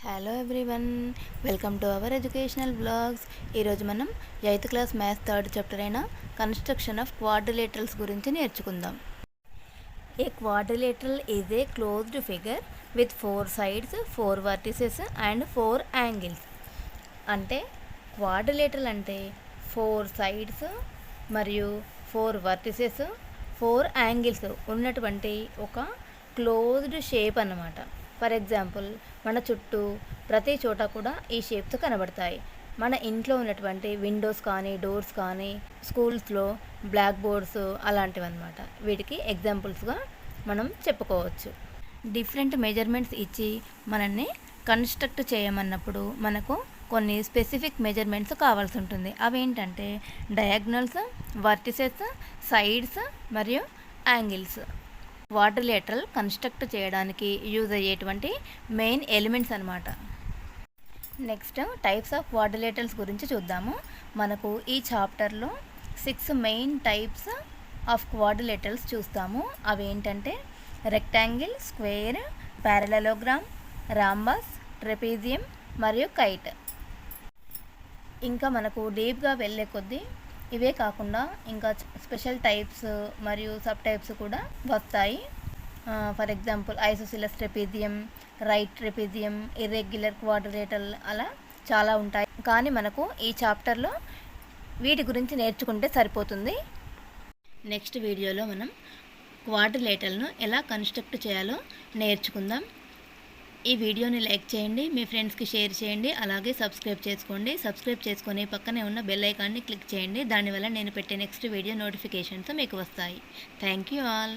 Hello everyone, welcome to our educational blogs. ఈరోజు మనం 8th class maths third chapter అయిన construction of quadrilaterals గురించి నేర్చుకుందాం. A quadrilateral is a closed figure with 4 sides, 4 vertices and 4 angles. అంటే quadrilateral అంటే 4 sides మరియు 4 vertices, 4 angles ఉన్నటువంటి ఒక క్లోజ్డ్ షేప్ అన్నమాట. ఫర్ ఎగ్జాంపుల్, మన చుట్టూ ప్రతి చోట కూడా ఈ షేప్స్ కనబడతాయి. మన ఇంట్లో ఉన్నటువంటి విండోస్ కానీ, డోర్స్ కానీ, స్కూల్స్లో బ్లాక్ బోర్డ్స్ అలాంటివి అన్నమాట. వీటికి ఎగ్జాంపుల్స్గా మనం చెప్పుకోవచ్చు. డిఫరెంట్ మెజర్మెంట్స్ ఇచ్చి మనల్ని కన్స్ట్రక్ట్ చేయమన్నప్పుడు మనకు కొన్ని స్పెసిఫిక్ మెజర్మెంట్స్ కావాల్సి ఉంటుంది. అవేంటంటే డయాగ్నల్స్, వర్టిసెస్, సైడ్స్ మరియు యాంగిల్స్. క్వాడ్రిలేటరల్ కన్స్ట్రక్ట్ చేయడానికి యూజ్ అయ్యేటువంటి మెయిన్ ఎలిమెంట్స్ అన్నమాట. నెక్స్ట్ టైప్స్ ఆఫ్ క్వాడ్రిలేటరల్స్ గురించి చూద్దాము. మనకు ఈ చాప్టర్లో 6 మెయిన్ టైప్స్ ఆఫ్ క్వాడ్రిలేటరల్స్ చూస్తాము. అవి ఏంటంటే rectangle, square, parallelogram, rhombus, trapezium మరియు కైట్. ఇంకా మనకు డీప్గా వెళ్ళే కొద్దీ ఇవే కాకుండా ఇంకా స్పెషల్ టైప్స్ మరియు సబ్ టైప్స్ కూడా వస్తాయి. For example isosceles trapezium, right trapezium, irregular quadrilateral, అలా చాలా ఉంటాయి. కానీ మనకు ఈ చాప్టర్లో వీటి గురించి నేర్చుకుంటే సరిపోతుంది. నెక్స్ట్ వీడియోలో మనం క్వాడ్రిలేటరల్ను ఎలా కన్స్ట్రక్ట్ చేయాలో నేర్చుకుందాం. ఈ వీడియోని లైక్ చేయండి, మీ ఫ్రెండ్స్కి షేర్ చేయండి, అలాగే సబ్స్క్రైబ్ చేసుకోండి. సబ్స్క్రైబ్ చేసుకొని పక్కనే ఉన్న బెల్ ఐకాన్ని క్లిక్ చేయండి. దానివల్ల నేను పెట్టే నెక్స్ట్ వీడియో నోటిఫికేషన్స్ మీకు వస్తాయి. Thank you all.